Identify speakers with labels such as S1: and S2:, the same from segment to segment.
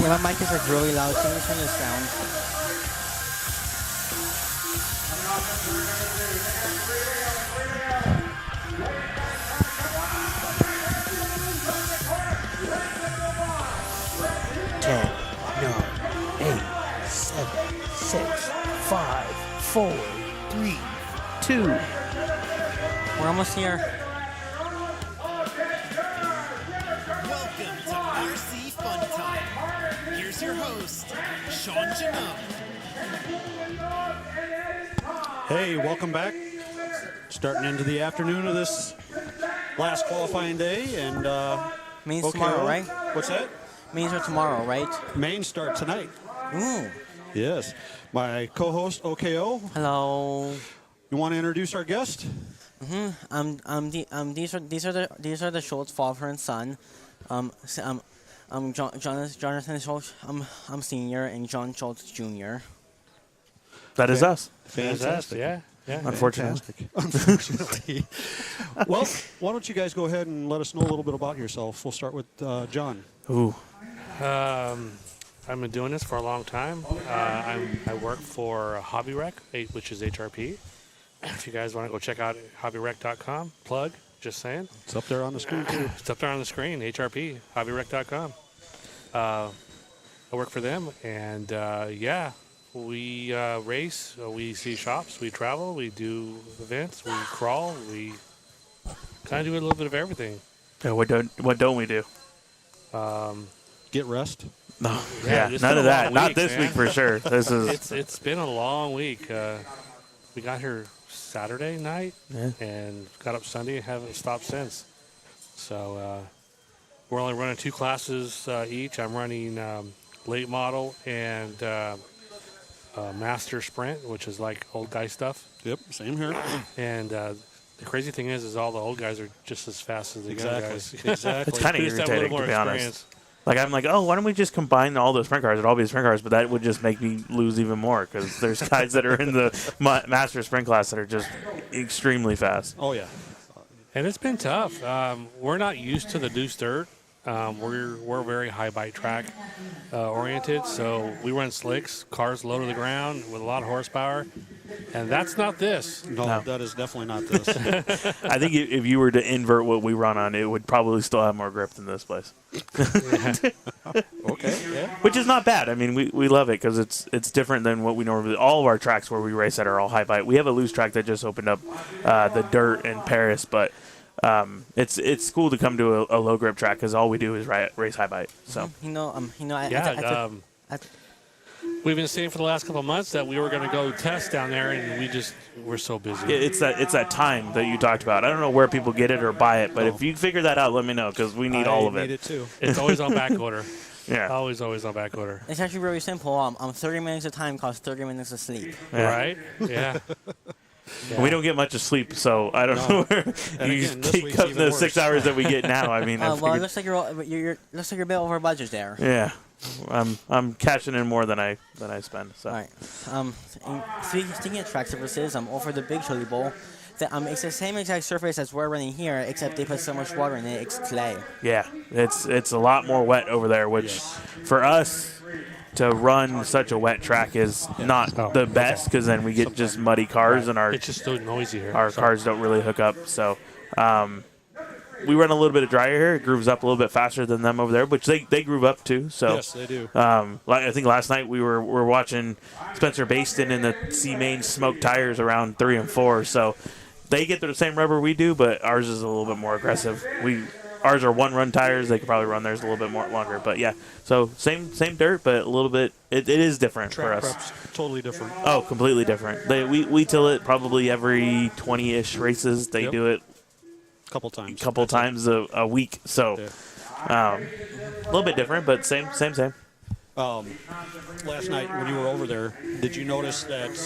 S1: Yeah, my mic is like really loud. Can you turn this down? 10, 9, 8, 7, 6, 5, 4, 3, 2. We're almost here.
S2: Welcome to RC Fun Time. Here's your host, John and Johnathan.
S3: Hey, welcome back. Starting into the afternoon of this last qualifying day, and
S1: Means tomorrow, right?
S3: What's that?
S1: Means for tomorrow, right?
S3: Main start tonight.
S1: Ooh.
S3: Yes. My co-host OKO.
S1: Hello.
S3: You want to introduce our guest?
S1: These are the Schultz father and son. Johnathan Schultz. I'm senior, and John Schultz Jr.
S4: That is us.
S3: Fantastic.
S5: Yeah.
S3: Unfortunately. Well, why don't you guys go ahead and let us know a little bit about yourself. We'll start with John.
S4: Ooh.
S5: I've been doing this for a long time. I work for Hobby Rec, which is HRP. If you guys want to go check out hobbyrec.com, plug, just saying.
S3: It's up there on the screen, too.
S5: It's up there on the screen, HRP, hobbyrec.com. I work for them, and we race, we see shops, we travel, we do events, we crawl, we kind of do a little bit of everything.
S4: Yeah, what don't we do?
S3: Get rest.
S4: No,
S5: it's
S4: none
S5: been
S4: of
S5: a
S4: that.
S5: long
S4: Not
S5: week,
S4: this
S5: man.
S4: week for sure. This is
S5: It's been a long week. We got here Saturday night
S4: Yeah.
S5: and got up Sunday and haven't stopped since. So we're only running 2 classes each. I'm running late model and master sprint, which is like old guy stuff.
S3: Yep, same here.
S5: And the crazy thing is all the old guys are just as fast as the young guys.
S3: Exactly.
S4: it's kind of
S5: They just have a little
S4: irritating
S5: more
S4: to be honest.
S5: experience.
S4: Like I'm like, oh, why don't we just combine all the sprint cars? It'd all be sprint cars, but that would just make me lose even more because there's guys that are in the master sprint class that are just extremely fast.
S3: Oh, yeah.
S5: And it's been tough. We're not used to the loose dirt. We're very high bite track oriented, so we run slicks, cars low to the ground with a lot of horsepower, and that's not this.
S3: No, that is definitely not this.
S4: I think if you were to invert what we run on, it would probably still have more grip than this place.
S3: Okay, yeah.
S4: Which is not bad. I mean, we love it because it's different than what we normally. All of our tracks where we race at are all high bite. We have a loose track that just opened up, the dirt in Paris, but it's cool to come to a low grip track because all we do is race high bite. So
S5: We've been saying for the last couple of months that we were going to go test down there, and we're so busy.
S4: it's that time that you talked about. I don't know where people get it or buy it, but if you figure that out, let me know because we need all of
S3: I
S4: it.
S3: need it, too.
S5: It's always on back order.
S4: Yeah.
S5: Always on back order.
S1: It's actually really simple. 30 minutes of time costs 30 minutes of sleep.
S4: Yeah.
S5: Right? Yeah.
S4: We don't get much of sleep, so I don't know where you
S3: again, this
S4: take
S3: week's
S4: up
S3: even
S4: the
S3: worse.
S4: 6 hours that we get now. I mean, I
S1: Well, it
S4: figured-
S1: looks like you're looks like you're a bit over budget there.
S4: yeah, I'm cashing in more than I spend. So.
S1: All right. Speaking of track surfaces, over the Big Chili Bowl, it's the same exact surface as we're running here, except they put so much water in it. It's clay.
S4: Yeah, it's a lot more wet over there, which for us to run such a wet track is not the best because then we get just muddy cars and
S5: It's just so noisy here.
S4: our cars don't really hook up. So we run a little bit of drier here. It grooves up a little bit faster than them over there, which they groove up too. So
S3: Yes, they do.
S4: I think last night we were watching Spencer Baston in the C-Main smoke tires around 3 and 4. So they get the same rubber we do, but ours is a little bit more aggressive. Ours are 1-run tires. They could probably run theirs a little bit more longer. But yeah, so same dirt, but a little bit. It is different for
S3: Track
S4: us.
S3: prep's totally different.
S4: Oh, completely different. We till it probably every 20-ish races. They
S3: Yep.
S4: do it
S3: A couple times.
S4: a couple times a week. So a little bit different, but same.
S3: Last night when you were over there, did you notice that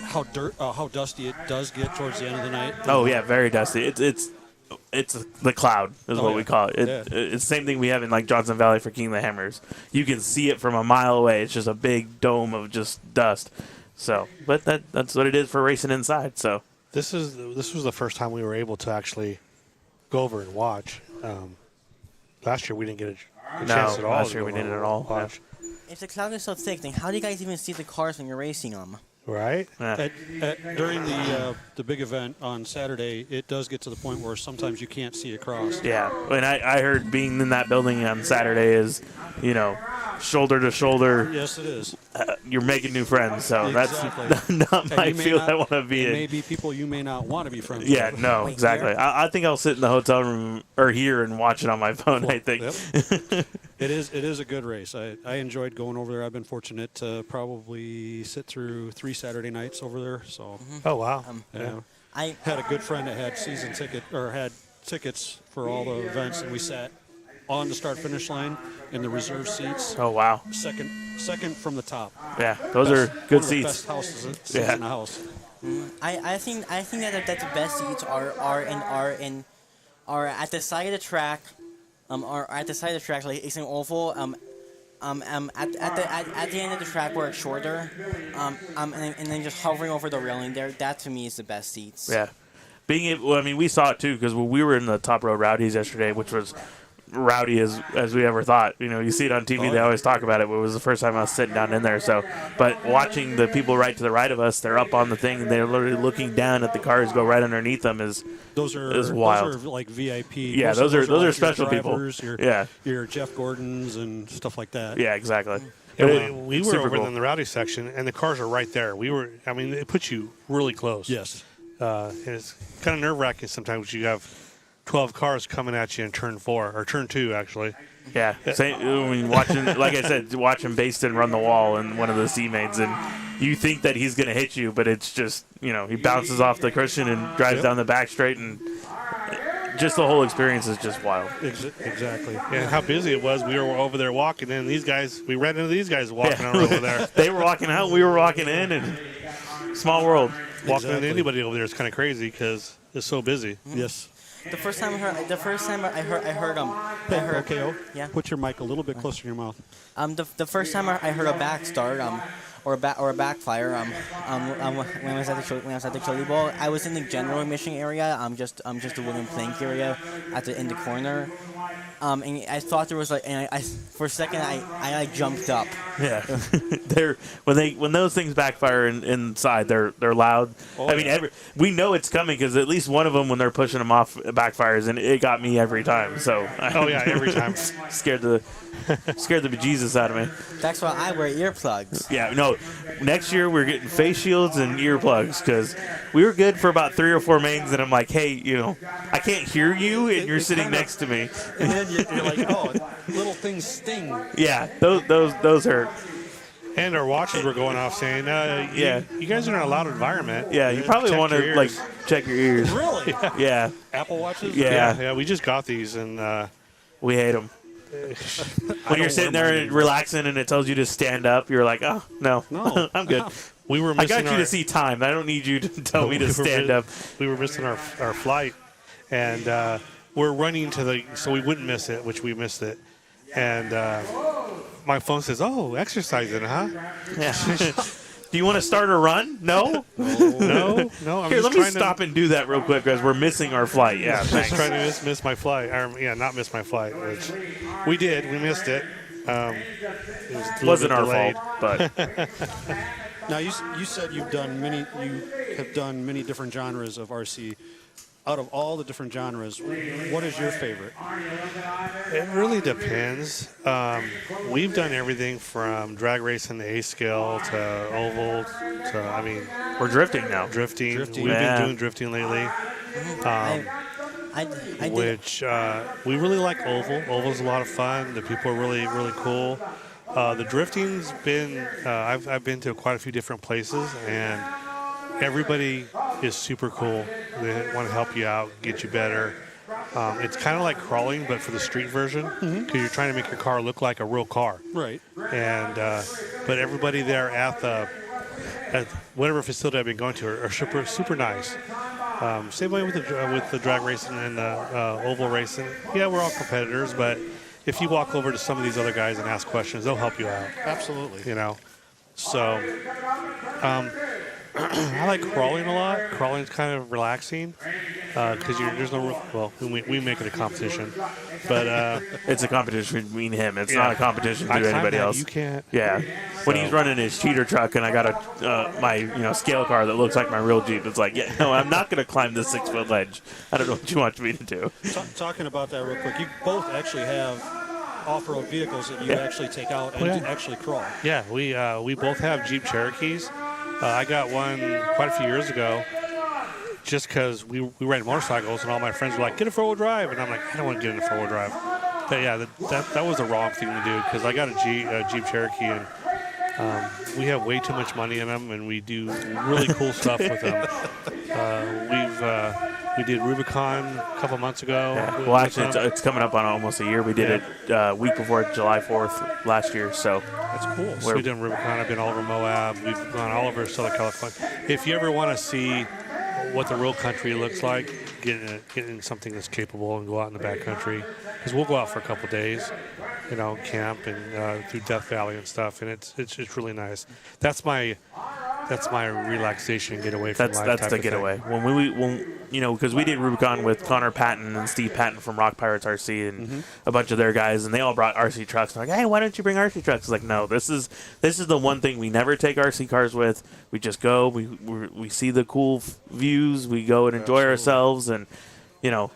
S3: how dusty it does get towards the end of the night?
S4: Oh yeah, very dusty. It's the cloud is what
S3: yeah.
S4: we call it.
S3: Yeah.
S4: It's the same thing we have in like Johnson Valley for King of the Hammers. You can see it from a mile away. It's just a big dome of just dust. So, but that's what it is for racing inside. So
S5: This was the first time we were able to actually go over and watch. Last year we didn't get a
S4: No,
S5: chance at all.
S4: last
S5: to
S4: year
S5: go
S4: we didn't
S5: on
S4: at all.
S5: watch.
S1: If the cloud is so thick, then how do you guys even see the cars when you're racing them?
S5: Right?
S4: Yeah.
S3: During the big event on Saturday, it does get to the point where sometimes you can't see across.
S4: Yeah, and I heard being in that building on Saturday is, shoulder to shoulder.
S3: Yes, it is.
S4: You're making new friends, so
S3: Exactly.
S4: that's not my
S3: And you may
S4: field
S3: not-
S4: I want to be
S3: It
S4: in.
S3: may be people you may not want to be friends
S4: Yeah,
S3: with.
S4: no,
S1: Wait,
S4: exactly.
S1: here?
S4: I think I'll sit in the hotel room or here and watch it on my phone. I think.
S3: Yep. It is a good race. I enjoyed going over there. I've been fortunate to probably sit through 3 Saturday nights over there. So
S5: Oh, wow.
S3: yeah.
S1: I
S3: Had a good friend that had season ticket or had tickets for all the events, and we sat on the start finish line in the reserve seats,
S4: Oh wow,
S3: second from the top.
S4: yeah, those are
S3: Best-
S4: good
S3: one of the
S4: seats.
S3: Best houses seats
S4: Yeah.
S3: in the house.
S1: I think that the best seats are at the side of the track, or at the side of the track, like it's an oval. At the end of the track where it's shorter, and then just hovering over the railing there. That to me is the best seats.
S4: Yeah, being able. I mean, we saw it too because we were in the top row rowdies yesterday, which was rowdy as we ever thought. You see it on TV. They always talk about it. But it was the first time I was sitting down in there. So, but watching the people right to the right of us, they're up on the thing and they're literally looking down at the cars go right underneath them. Is wild.
S3: Those are like VIP.
S4: Yeah,
S3: Most of
S4: those are
S3: like your
S4: special people.
S3: drivers,
S4: Yeah.
S3: your Jeff Gordons and stuff like that.
S4: Yeah, exactly.
S5: Yeah, we were
S4: super
S5: over
S4: cool.
S5: in the rowdy section, and the cars are right there. It puts you really close.
S3: Yes.
S5: And it's kind of nerve-wracking sometimes. You have 12 cars coming at you in turn 4, or turn 2, actually.
S4: Yeah, I mean, watching, like I said, watching Baston run the wall in one of the C-mains, and you think that he's going to hit you, but it's just, he bounces off the cushion and drives down the back straight, and just the whole experience is just wild.
S3: Exactly.
S5: And how busy it was. We were over there walking, and we ran into these guys walking around over there.
S4: They were walking out, we were walking in, and small world.
S5: Walking into
S3: Exactly.
S5: anybody over there is kind of crazy because it's so busy.
S3: Yes.
S1: The first time I heard
S3: Okay.
S1: Yeah.
S3: Put your mic a little bit closer to your mouth.
S1: the first time I heard a back start or a backfire when I was at the Chili Bowl, I was in the general admission area, just the wooden plank area in the corner, and I thought there was for a second I jumped up.
S4: Yeah, when those things backfire inside, they're loud.
S3: Oh,
S4: I mean, we know it's coming because at least one of them, when they're pushing them off, backfires, and it got me every time. So
S5: Oh, yeah, every time.
S4: scared the bejesus out of me.
S1: That's why I wear earplugs.
S4: Yeah, no. Next year we're getting face shields and earplugs because we were good for about 3 or 4 mains, and I'm like, hey, I can't hear you, and you're sitting next to me.
S3: And then you're like, oh, little things sting.
S4: Yeah, those hurt.
S5: And our watches were going off saying,
S4: Yeah.
S5: you guys are in a loud environment.
S4: Yeah, you probably
S5: Check
S4: want
S5: your
S4: to
S5: ears."
S4: check your ears.
S3: Really?
S4: Yeah,
S3: Apple Watches?
S4: Yeah.
S5: Yeah, we just got these, and
S4: we hate them. When you're sitting there and relaxing and it tells you to stand up, you're like, oh, no,
S3: No.
S4: I'm good.
S5: we were
S4: I
S5: missing
S4: got you to see time. I don't need you to tell me to stand up.
S5: We were missing our flight, and we're running so we wouldn't miss it, which we missed it. And my phone says, "Oh, exercising, huh?"
S4: Yeah. Do you want to start a run? No?
S5: No. I'm
S4: Here,
S5: just
S4: let me
S5: trying
S4: stop and do that real quick because we're missing our flight. Yeah,
S5: Just
S4: thanks.
S5: trying to miss my flight. Not miss my flight, which we did. We missed it. It
S4: Wasn't our
S5: delayed.
S4: fault, but
S3: Now you said you have done many different genres of RC. Out of all the different genres, what is your favorite?
S5: It really depends. We've done everything from drag racing to A scale to oval to
S4: we're drifting now.
S5: drifting.
S3: Drifting.
S5: We've
S4: Yeah.
S5: been doing drifting lately.
S1: I did.
S5: Which we really like oval. Oval's a lot of fun. The people are really, really cool. The drifting's been, I've been to quite a few different places, and everybody is super cool. They want to help you out, get you better. It's kind of like crawling, but for the street version, because you're trying to make your car look like a real car.
S3: Right.
S5: And but everybody there at whatever facility I've been going to are super nice. Same way with the drag racing and the oval racing. Yeah, we're all competitors, but if you walk over to some of these other guys and ask questions, they'll help you out.
S3: Absolutely.
S5: So I like crawling a lot. Crawling is kind of relaxing because there's no well, we make it a competition, but
S4: It's a competition between him. It's
S5: Yeah.
S4: not a competition to
S5: I climb
S4: anybody
S5: that,
S4: else.
S5: you can't.
S4: Yeah. When he's
S5: So-
S4: running his cheater truck and I got my scale car that looks like my real Jeep, it's like, yeah, no, I'm not going to climb this 6-foot ledge. I don't know what you want me to do.
S3: Talking about that real quick, you both actually have off-road vehicles that you actually take out and
S5: yeah.
S3: actually crawl.
S5: Yeah, we both have Jeep Cherokees. I got one quite a few years ago, just because we ride motorcycles, and all my friends were like, "Get a 4-wheel drive," and I'm like, "I don't want to get in a 4-wheel drive." But yeah, that was the wrong thing to do because I got a Jeep Cherokee, and we have way too much money in them, and we do really cool stuff with them. We did Rubicon a couple months ago.
S4: Well, actually, it's coming up on almost a year. We did it a week before July 4th last year, so
S5: That's cool. So we've done Rubicon. I've been all over Moab. We've gone all over Southern California. If you ever want to see what the real country looks like, get in something that's capable and go out in the backcountry. Because we'll go out for a couple days, camp and through Death Valley and stuff, and it's really nice. That's my relaxation getaway from life.
S4: That's
S5: type
S4: the
S5: of
S4: getaway.
S5: thing.
S4: Because we did Rubicon with Connor Patton and Steve Patton from Rock Pirates RC and a bunch of their guys, and they all brought RC trucks. They're like, hey, why don't you bring RC trucks? It's like, no, this is the one thing we never take RC cars with. We just go, we see the cool views, we go and enjoy ourselves, and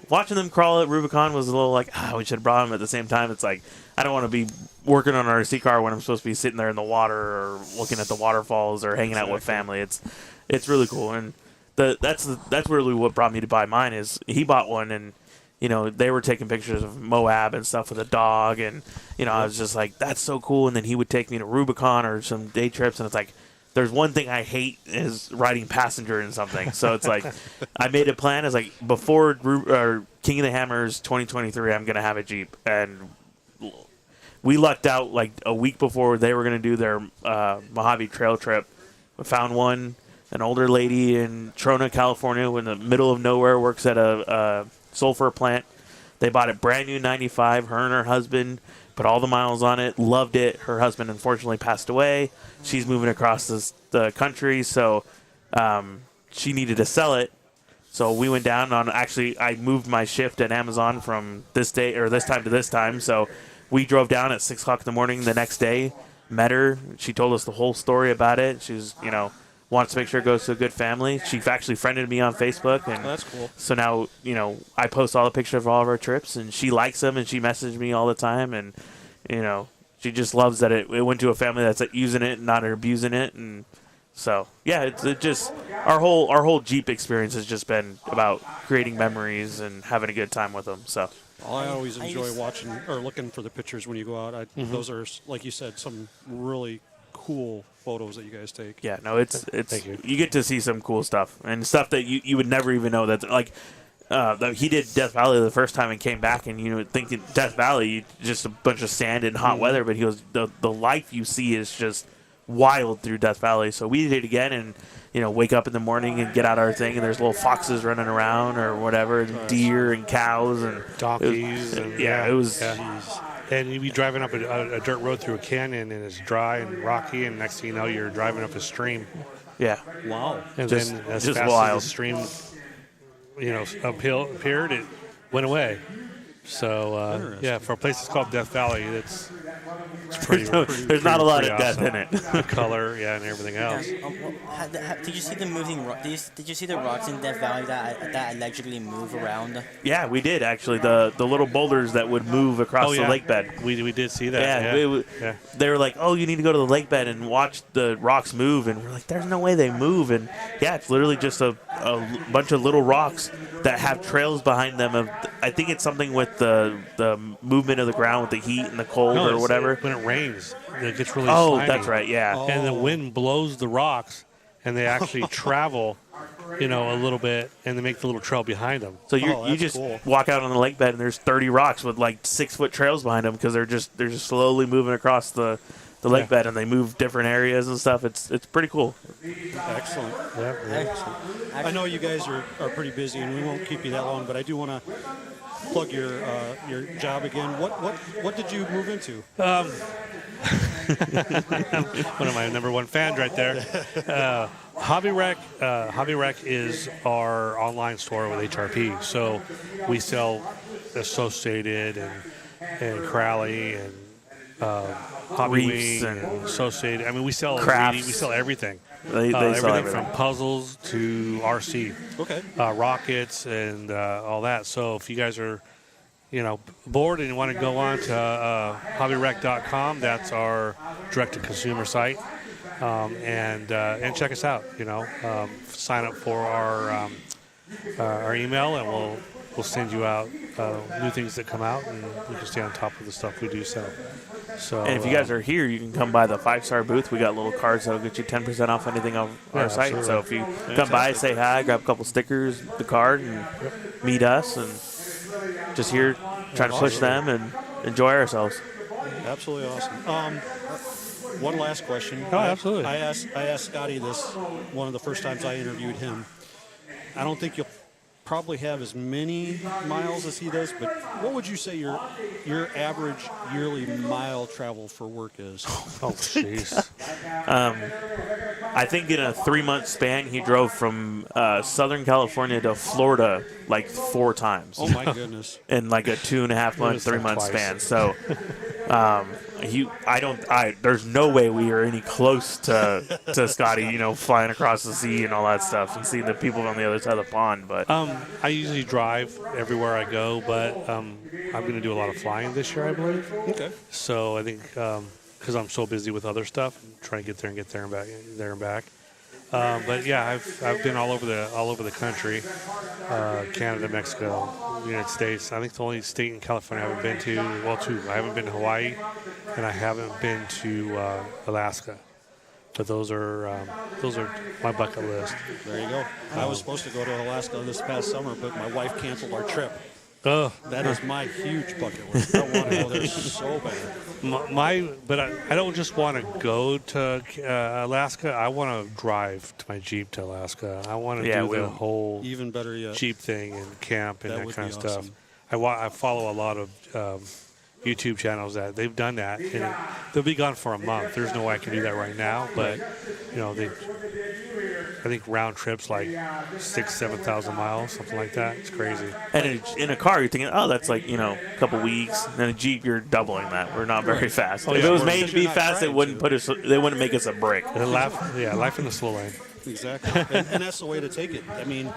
S4: watching them crawl at Rubicon was a little like, we should have brought them at the same time. It's like, I don't want to be working on an RC car when I'm supposed to be sitting there in the water or looking at the waterfalls or hanging out with family. It's really cool, and that's really what brought me to buy mine. Is he bought one, and they were taking pictures of Moab and stuff with a dog, and I was just like, that's so cool. And then he would take me to Rubicon or some day trips, and it's like, there's one thing I hate is riding passenger in something. So it's like, I made a plan. It's like, before King of the Hammers 2023, I'm gonna have a Jeep, and we lucked out like a week before they were going to do their Mojave Trail trip. We found an older lady in Trona, California, in the middle of nowhere, works at a sulfur plant. They bought it brand new 95. Her and her husband put all the miles on it, loved it. Her husband unfortunately passed away. She's moving across the country, so she needed to sell it. So we went down on, actually, I moved my shift at Amazon from this time to this time, so we drove down at 6 o'clock in the morning the next day, met her. She told us the whole story about it. She was, wants to make sure it goes to a good family. She actually friended me on Facebook. And
S3: that's cool.
S4: So now, I post all the pictures of all of our trips, and she likes them, and she messages me all the time. And, she just loves that it went to a family that's using it and not abusing it. And so, yeah, it just, our whole Jeep experience has just been about creating memories and having a good time with them. So.
S3: I always enjoy watching or looking for the pictures when you go out. Those are, like you said, some really cool photos that you guys take.
S4: Yeah, no, it's
S5: Thank you.
S4: You get to see some cool stuff and stuff that you would never even know that, like, he did Death Valley the first time and came back, and thinking Death Valley just a bunch of sand and hot weather, but he goes, the life you see is just wild through Death Valley. So we did it again, and wake up in the morning and get out our thing, and there's little foxes running around or whatever, and deer and cows and
S5: Donkeys.
S4: it was.
S5: And you'd be driving up a dirt road through a canyon, and it's dry and rocky, and next thing you know, you're driving up a stream.
S4: Yeah.
S3: Wow.
S5: And
S4: Just-
S5: then as
S4: just
S5: fast
S4: wild.
S5: as the stream, uphill appeared, it went away. So, for a place that's called Death Valley, it's pretty.
S4: There's not a lot of
S5: pretty
S4: death
S5: awesome.
S4: in it.
S5: The color, and everything else.
S1: Did you see the moving? Did you see the rocks in Death Valley that allegedly move around?
S4: Yeah, we did actually. The little boulders that would move across the lake bed.
S5: We did see that.
S4: Yeah, they were like, "Oh, you need to go to the lake bed and watch the rocks move," and we're like, "There's no way they move." And yeah, it's literally just a bunch of little rocks that have trails behind them. I think it's something with the movement of the ground with the heat and the cold or whatever.
S5: When it rains, it gets really
S4: Oh,
S5: slimy.
S4: that's right. Yeah.
S5: And the wind blows the rocks, and they actually travel, a little bit, and they make the little trail behind them.
S4: So you
S3: that's
S4: just
S3: cool.
S4: walk out on the lake bed and there's 30 rocks with like 6-foot trails behind them because they're just slowly moving across the lake bed, and they move different areas and stuff. It's pretty cool.
S3: Excellent.
S5: Yeah.
S3: I know you guys are pretty busy, and we won't keep you that long, but I do want to plug your job again. What did you move into?
S5: One of my number one fans right there. Hobby Rec is our online store with HRP. So we sell Associated and Crowley and Hobby
S4: Reefs
S5: Wing and Associated. I mean, we sell
S4: Crafts.
S5: we sell everything.
S4: They sell
S5: Everything
S4: everything.
S5: from puzzles to RC,
S3: Okay.
S5: rockets, and all that. So if you guys are, bored and you want to go on to hobbyrec.com, that's our direct-to-consumer site, and check us out. Sign up for our email, and we'll send you out new things that come out, and you can stay on top of the stuff we do sell. So,
S4: And if you guys are here, you can come by the 5-star booth. We got little cards that'll get you 10% off anything on our site.
S5: absolutely.
S4: So if you come by, say hi, grab a couple stickers, the card, and meet us, and just here trying to push them and enjoy ourselves.
S3: Absolutely awesome. One last question.
S5: Oh, absolutely.
S3: I asked Scotty this one of the first times I interviewed him. I don't think you'll probably have as many miles as he does, but what would you say your average yearly mile travel for work is?
S5: Oh, jeez.
S4: I think in a 3-month span, he drove from Southern California to Florida like 4 times.
S3: Oh my goodness.
S4: In like a 2.5-month,
S5: like
S4: 3-month
S5: twice.
S4: span. So, there's no way we are any close to Scotty, flying across the sea and all that stuff and seeing the people on the other side of the pond. But
S5: I usually drive everywhere I go, but I'm going to do a lot of flying this year, I believe.
S3: Okay.
S5: So I think because I'm so busy with other stuff, I'm trying to get there and back. But yeah, I've been all over the country, Canada, Mexico, United States. I think the only state in California I haven't been to, well, 2. I haven't been to Hawaii, and I haven't been to Alaska. But those are my bucket list.
S3: There you go. I was supposed to go to Alaska this past summer, but my wife canceled our trip.
S5: Oh,
S3: That is my huge bucket list. I want to go there so bad.
S5: but I don't just want to go to Alaska. I want to drive to my Jeep to Alaska. I want to do the whole
S3: Even better yet.
S5: Jeep thing and camp and
S3: That
S5: that
S3: would
S5: kind
S3: be
S5: of stuff.
S3: awesome.
S5: I follow a lot of YouTube channels that they've done that, and they'll be gone for a month. There's no way I can do that right now, but I think round trips like 6,000-7,000 miles, something like that. It's crazy.
S4: and in a car, you're thinking, oh, that's like a couple weeks. And in a Jeep, you're doubling that. We're not very fast.
S5: Oh,
S4: If
S5: yeah,
S4: it was
S5: we're-
S4: made to be
S3: You're not
S4: fast, they
S3: trying
S4: wouldn't
S3: to.
S4: they wouldn't make us a brick.
S5: Life in the slow lane.
S3: Exactly. And that's the way to take it. I mean,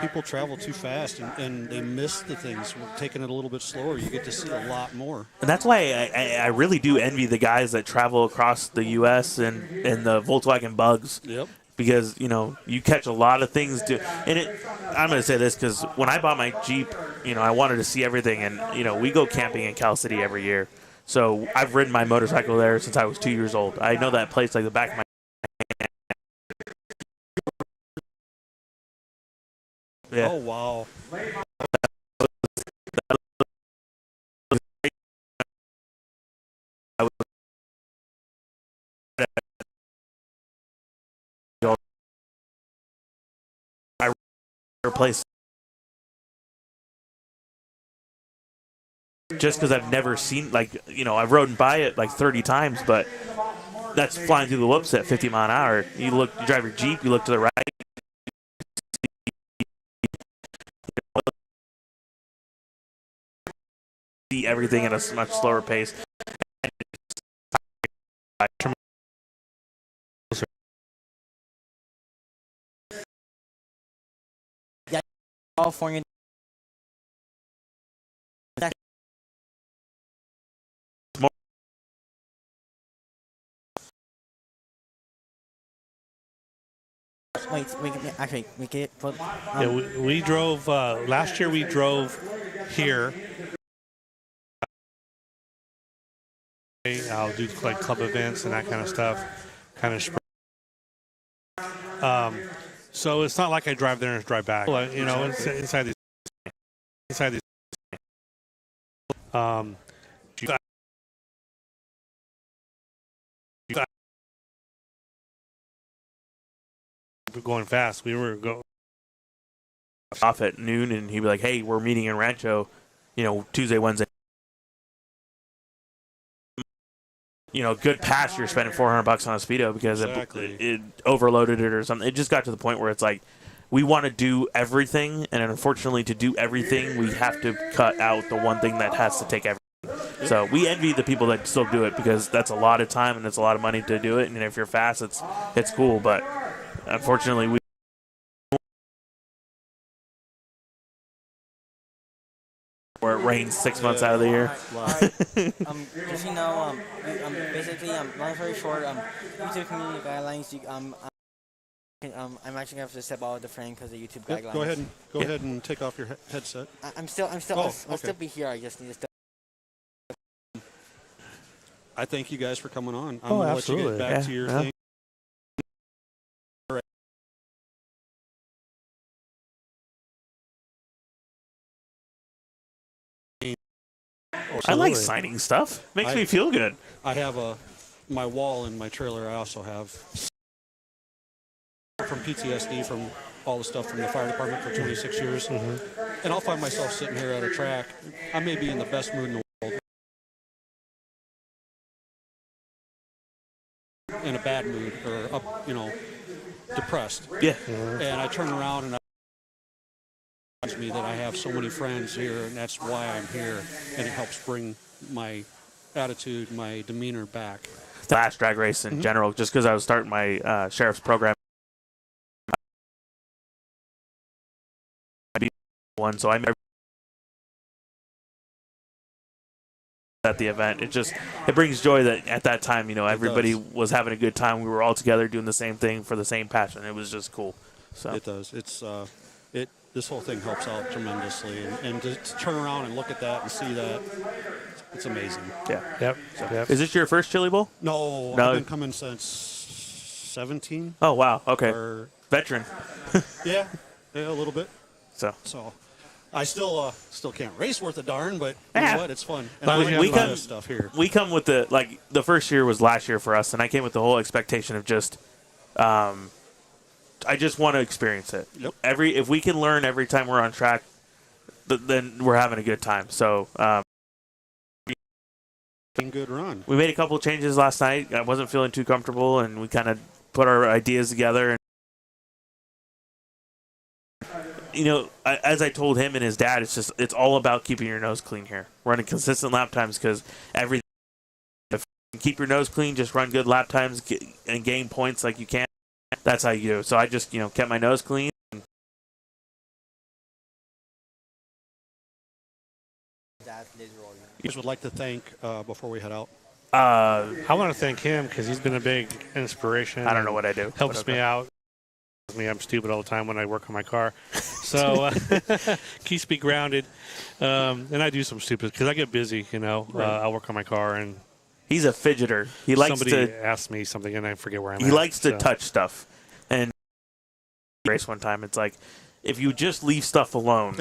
S3: people travel too fast and they miss the things. Taking it a little bit slower, you get to see a lot more.
S4: And that's why I really do envy the guys that travel across the U.S. and the Volkswagen Bugs.
S3: Yep.
S4: Because, you catch a lot of things. I'm going to say this because when I bought my Jeep, I wanted to see everything. And, we go camping in Cal City every year. So I've ridden my motorcycle there since I was 2 years old. I know that place like the back of my hand. Yeah.
S3: Oh, wow.
S4: Place just because I've never seen I've rode by it like 30 times, but that's flying through the whoops at 50 mile an hour. You drive your Jeep, you look to the right, see everything at a much slower pace.
S1: California. Wait, we get it.
S5: Yeah, we drove last year. We drove here. I'll do like club events and that kind of stuff. So it's not like I drive there and drive back. Inside these. Going fast. We were going
S4: Off at noon, and he'd be like, "Hey, we're meeting in Rancho, Tuesday, Wednesday." good pass, you're spending $400 on a Speedo because it overloaded it or something. It just got to the point where it's like, we want to do everything, and unfortunately, to do everything, we have to cut out the one thing that has to take everything. So we envy the people that still do it because that's a lot of time and it's a lot of money to do it. And if you're fast, it's cool. But unfortunately, where it rains 6 months out of the year.
S1: Just basically, long story short, YouTube community guidelines. I'm actually gonna have to step out of the frame because of YouTube guidelines.
S3: Go ahead and take off your headset.
S1: I'll still be here. I just need to step.
S3: I thank you guys for coming on. I'm gonna let you get back to your thing.
S4: I like signing stuff. Makes me feel good.
S3: I have my wall in my trailer. I also have from PTSD from all the stuff from the fire department for 26 years. Mm-hmm. And I'll find myself sitting here at a track. I may be in the best mood in the world, in a bad mood or up, depressed.
S4: Yeah.
S3: Mm-hmm. And I turn around and me that I have so many friends here, and that's why I'm here, and it helps bring my attitude, my demeanor back.
S4: Fast drag race in general, just because I was starting my sheriff's program. So I'm at the event. It brings joy that at that time, everybody was having a good time. We were all together doing the same thing for the same passion. It was just cool. So
S3: it does. This whole thing helps out tremendously, and to turn around and look at that and see that, it's amazing.
S4: Yeah.
S5: Yep.
S4: Is this your first Chili Bowl?
S3: No, I've been coming since 17.
S4: Oh wow. Okay. Veteran.
S3: yeah, a little bit.
S4: So
S3: I still can't race worth a darn, but you know what? It's fun. And
S4: but
S3: we come stuff here.
S4: We come with the first year was last year for us, and I came with the whole expectation of just, I just want to experience it.
S3: Yep.
S4: If we can learn every time we're on track, then we're having a good time. So,
S3: good run.
S4: We made a couple changes last night. I wasn't feeling too comfortable, and we kind of put our ideas together. And as I told him and his dad, it's all about keeping your nose clean here. Running consistent lap times because everything. If you keep your nose clean, just run good lap times and gain points like you can. That's how you do. So I just kept my nose clean.
S3: You guys would like to thank before we head out.
S5: I want to thank him because he's been a big inspiration.
S4: I don't know what I do.
S5: Helps me out. I'm stupid all the time when I work on my car. So keeps me grounded. And I do some stupid because I get busy, Right. I work on my car and
S4: he's a fidgeter. He likes
S5: somebody asks me something and I forget where I'm at.
S4: He likes to touch stuff. And race one time, it's like if you just leave stuff alone.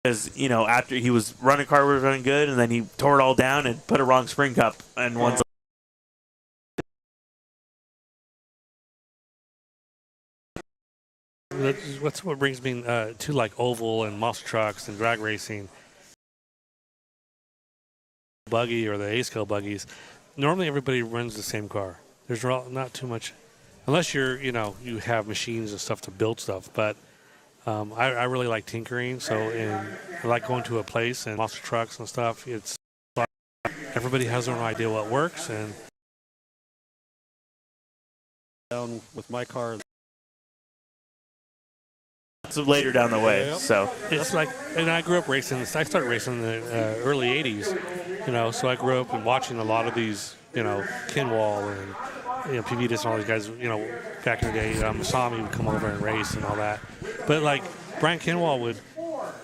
S4: Because after he was running, car was running good, and then he tore it all down and put a wrong spring cup, and once.
S5: That's what brings me to like oval and muscle trucks and drag racing. Buggy or the A-scale buggies. Normally everybody runs the same car. There's not too much, unless you have machines and stuff to build stuff. But I really like tinkering. I like going to a place and monster trucks and stuff. It's everybody has their own idea what works and.
S3: Down with my car.
S4: It's later down the way, so
S5: it's like, and I grew up racing. I started racing in the early '80s, so I grew up and watching a lot of these, Kinwall and PVDis and all these guys, back in the day. Masami would come over and race and all that. But like Brian Kinwall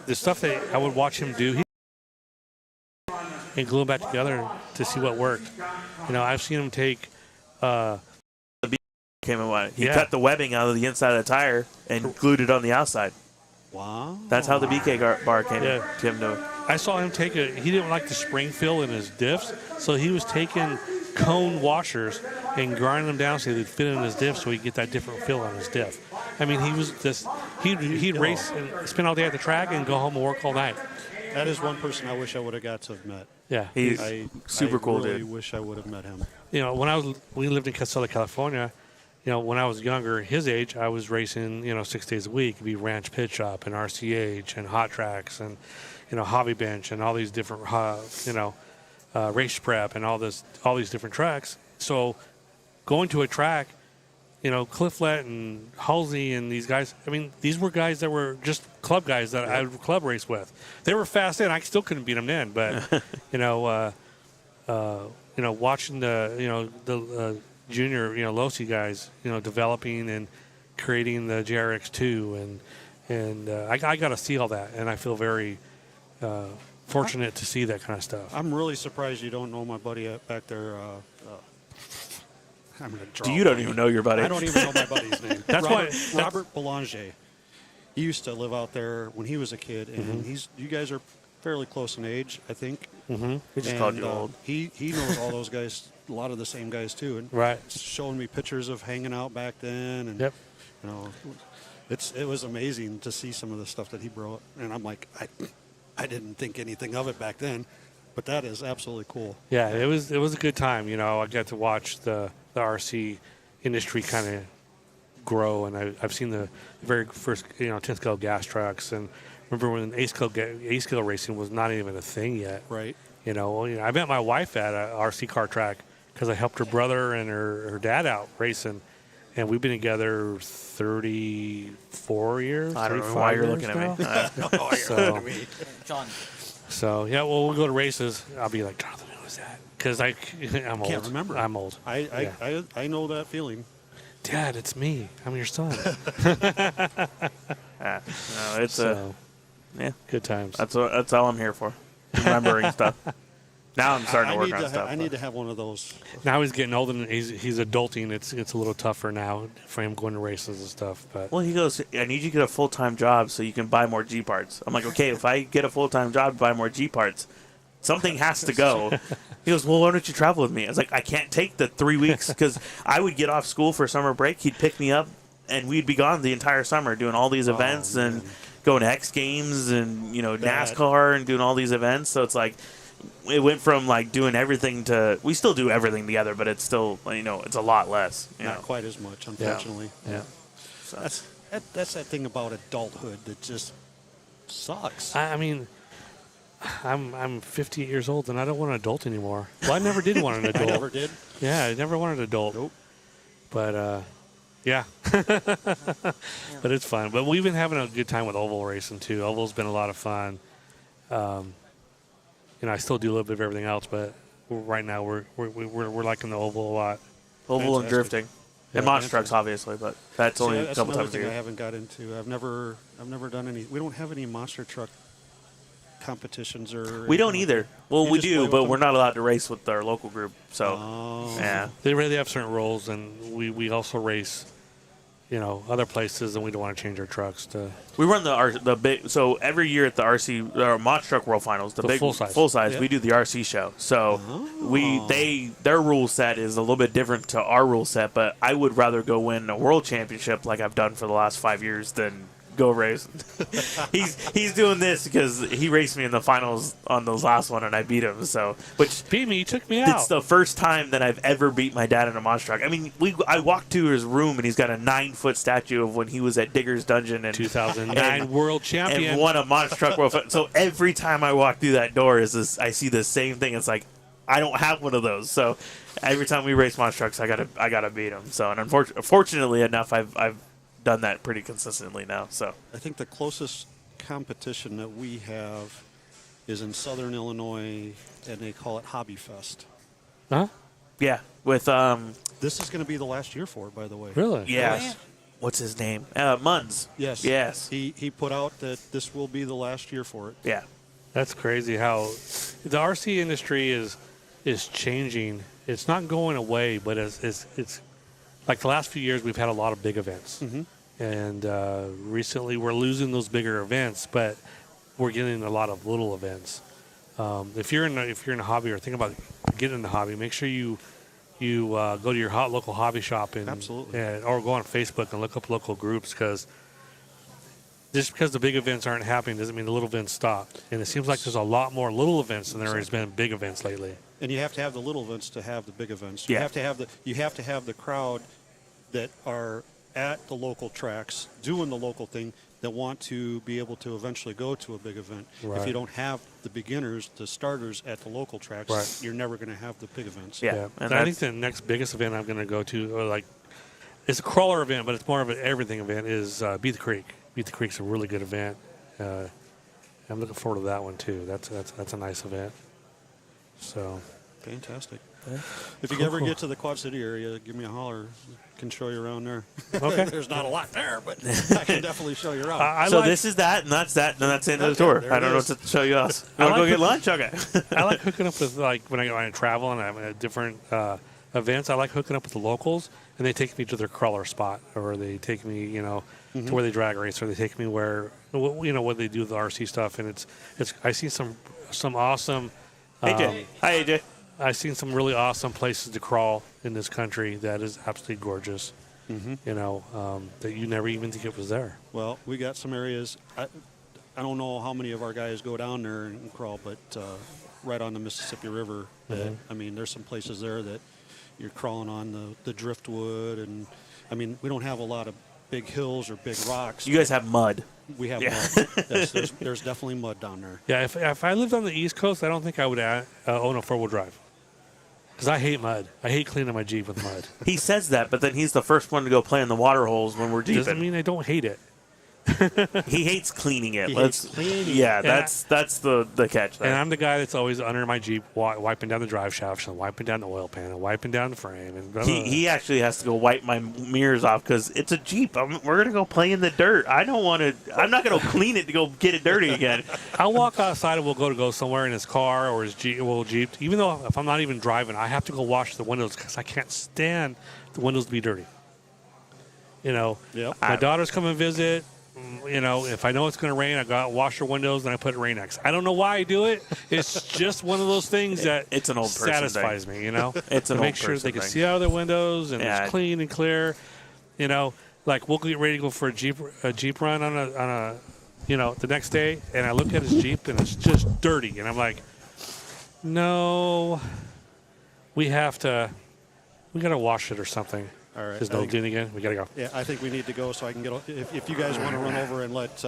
S5: the stuff that I would watch him do, and glue them back together to see what worked. I've seen him take.
S4: He cut the webbing out of the inside of the tire and glued it on the outside.
S3: Wow.
S4: That's how the BK bar came to him.
S5: I saw him he didn't like the spring fill in his diffs, so he was taking cone washers and grinding them down so they'd fit in his diff so he'd get that different feel on his diff. I mean, he was he'd race and spend all day at the track and go home and work all night.
S3: That is one person I wish I would have got to have met.
S5: Yeah.
S4: He's super cool,
S3: I really
S4: dude.
S3: wish I would have met him.
S5: You know, we lived in Casella, California. You know, when I was younger, his age, I was racing, 6 days a week. It'd be Ranch Pit Shop and RCH and Hot Tracks and, Hobby Bench and all these different, Race Prep and all these different tracks. So going to a track, Clifflet and Halsey and these guys, I mean, these were guys that were just club guys that I would club race with. They were fast in. I still couldn't beat them then, but, watching the junior, Losi guys, developing and creating the JRX2 and I got to see all that, and I feel very fortunate to see that kind of stuff.
S3: I'm really surprised you don't know my buddy back there. I'm gonna draw.
S4: You don't even know your buddy.
S3: I don't even know my buddy's name.
S5: That's
S3: Robert Belanger. He used to live out there when he was a kid, and you guys are fairly close in age, I think.
S5: Mm-hmm.
S4: He just called you old.
S3: He knows all those guys, a lot of the same guys too, and
S5: Right.
S3: showing me pictures of hanging out back then, and
S5: Yep.
S3: it was amazing to see some of the stuff that he brought, and I'm like, I didn't think anything of it back then, but that is absolutely cool.
S5: Yeah, it was a good time. I got to watch the RC industry kind of grow, and I've seen the very first 10-scale gas trucks, and remember when A-scale racing was not even a thing yet.
S3: Right.
S5: I met my wife at a RC car track because I helped her brother and her dad out racing, and we've been together 34 years.
S4: I don't know why you're looking at me.
S5: So,
S1: John.
S5: we'll go to races. I'll be like, Jonathan, who was that? Because I'm old.
S3: Can't remember.
S5: I'm old.
S3: I know that feeling.
S5: Dad, it's me. I'm your son.
S4: No, it's yeah.
S5: Good times.
S4: That's all I'm here for. Remembering stuff. Now I'm starting to work on stuff.
S3: I need to have one of those.
S5: Now he's getting older and he's adulting. It's a little tougher now for him going to races and stuff. But
S4: Well, he goes, I need you to get a full-time job so you can buy more G parts. I'm like, okay, if I get a full-time job to buy more G parts, something has to go. He goes, well, why don't you travel with me? I was like, I can't take the 3 weeks because I would get off school for summer break. He'd pick me up, and we'd be gone the entire summer doing all these events and going to X Games and, NASCAR and doing all these events. So it's like, it went from like doing everything to, we still do everything together, but it's still, it's a lot less.
S3: Not quite as much, unfortunately.
S5: yeah.
S4: So.
S3: That's that thing about adulthood that just sucks.
S5: I mean, I'm 58 years old and I don't want an adult anymore. Well, I never did want an adult.
S3: I never did.
S5: Yeah, I never wanted an adult.
S3: Nope.
S5: But yeah. But it's fun. But we've been having a good time with oval racing too. Oval's been a lot of fun. I still do a little bit of everything else, but right now we're liking the oval a lot.
S4: Oval and
S3: Fantastic.
S4: drifting.
S3: Yeah,
S4: And monster
S3: fantastic.
S4: trucks, obviously, but that's only a
S3: that's
S4: couple
S3: another
S4: times a
S3: thing I
S4: year.
S3: haven't got into. I've never done any. We don't have any monster truck competitions or.
S4: We don't either. Well,
S3: You
S4: we
S3: just play
S4: do,
S3: with
S4: but
S3: them?
S4: we're not allowed to race with our local group. So,
S3: Oh.
S4: yeah.
S5: They really have certain rules, and we also race, other places, and we don't want to change our trucks to.
S4: We run the big. So every year at the RC Monster Truck World Finals, the big
S5: full size.
S3: Yeah.
S4: we do the RC show. So their rule set is a little bit different to our rule set. But I would rather go win a world championship like I've done for the last 5 years than go race. he's doing this because he raced me in the finals on those last one and I beat him. So
S5: Beat me, you took me out.
S4: it's the first time that I've ever beat my dad in a monster truck. I mean, I walked to his room and he's got a 9-foot statue of when he was at Digger's Dungeon and
S5: 2009 world champion.
S4: and won a monster truck world. So every time I walk through that door, I see the same thing. It's like I don't have one of those. So every time we race monster trucks, I gotta beat him. So and unfortunately enough, I've done that pretty consistently now. So
S3: I think the closest competition that we have is in Southern Illinois, and they call it Hobby Fest.
S5: Huh?
S4: yeah, with
S3: This is going to be the last year for it, by the way.
S5: Really?
S4: yeah, what's his name? Munz.
S3: Yes.
S4: Yes.
S3: He put out that this will be the last year for it.
S4: Yeah.
S5: That's crazy how the RC industry is changing. It's not going away, but it's like the last few years we've had a lot of big events.
S3: Mm-hmm.
S5: And recently we're losing those bigger events, but we're getting a lot of little events. If you're in a hobby or think about getting in the hobby, make sure you go to your local hobby shop
S3: Absolutely.
S5: or go on Facebook and look up local groups because just because the big events aren't happening doesn't mean the little events stop. And it seems like there's a lot more little events than there has been big events lately.
S3: And you have to have the little events to have the big events.
S4: Yeah.
S3: You have to have the crowd that are at the local tracks doing the local thing that want to be able to eventually go to a big event.
S5: Right.
S3: If you don't have the beginners, the starters at the local tracks,
S5: Right.
S3: you're never going to have the big events.
S4: Yeah.
S5: And I think the next biggest event I'm going to go to, it's a crawler event, but it's more of an everything event, is Beat the Creek. Beat the Creek's a really good event. I'm looking forward to that one too. That's a nice event. So
S3: Fantastic. If you ever get to the Quad City area, give me a holler. Can show you around there.
S5: Okay.
S3: There's not a lot there, but I can definitely show you around.
S4: So this is that, and that's that, and that's the end of the tour.
S3: there
S4: I
S3: it
S4: don't know
S3: is.
S4: what to show you else. You want to go get lunch? Okay.
S5: I like hooking up with, like, when I travel and I'm at different events, I like hooking up with the locals, and they take me to their crawler spot, or they take me, to where they drag race, or they take me where, what they do with the RC stuff, and it's I see some awesome.
S4: AJ. Hi, AJ.
S5: I've seen some really awesome places to crawl in this country that is absolutely gorgeous. That you never even think it was there.
S3: Well, we got some areas. I don't know how many of our guys go down there and crawl, but right on the Mississippi River, I mean, there's some places there that you're crawling on the driftwood, and I mean, we don't have a lot of big hills or big rocks.
S4: You guys have mud.
S3: We have mud. Yes, there's definitely mud down there.
S5: Yeah, if I lived on the East Coast, I don't think I would own a four-wheel drive. Because I hate mud. I hate cleaning my Jeep with mud.
S4: He says that, but then he's the first one to go play in the water holes when we're deep.
S5: Doesn't mean I don't hate it.
S4: He hates cleaning it.
S3: He hates cleaning
S4: Yeah,
S5: it.
S4: that's the catch there.
S5: And I'm the guy that's always under my Jeep wiping down the drive shaft and wiping down the oil pan and wiping down the frame. And blah, blah, blah.
S4: He actually has to go wipe my mirrors off because it's a Jeep. We're gonna go play in the dirt. I don't want to. I'm not gonna clean it to go get it dirty again.
S5: I'll walk outside and we'll go somewhere in his car or his Jeep. Even though if I'm not even driving, I have to go wash the windows because I can't stand the windows to be dirty.
S3: Yep.
S5: My daughters come and visit. If I know it's going to rain, I got wash her windows and I put Rain X. I don't know why I do it. It's just one of those things that
S4: It's an old person
S5: satisfies me.
S4: It's an
S5: to
S4: old
S5: make sure
S4: person
S5: they can
S4: thing.
S5: see out of their windows and
S4: Yeah.
S5: it's clean and clear. Like we'll get ready to go for a Jeep run on a the next day, and I look at his Jeep and it's just dirty, and I'm like, no, we got to wash it or something.
S3: All right.
S5: There's no doing again. We got to go.
S3: Yeah, I think we need to go so I can get. If you guys want to run over and let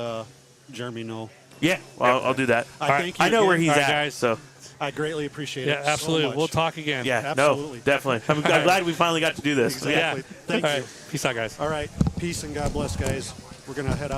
S3: Jeremy know,
S4: Yeah, well, I'll do that.
S3: thank you.
S4: I know where
S3: again.
S4: he's
S5: All right,
S4: at,
S5: guys.
S4: so
S3: I greatly appreciate
S5: Yeah,
S3: it.
S5: absolutely.
S3: So much.
S5: We'll talk again.
S4: yeah,
S3: Absolutely.
S4: no, definitely. I'm glad we finally got to do this.
S3: Exactly. Thank
S5: All
S3: you.
S5: right. Peace out, guys.
S3: All right. Peace and God bless, guys. We're gonna head out.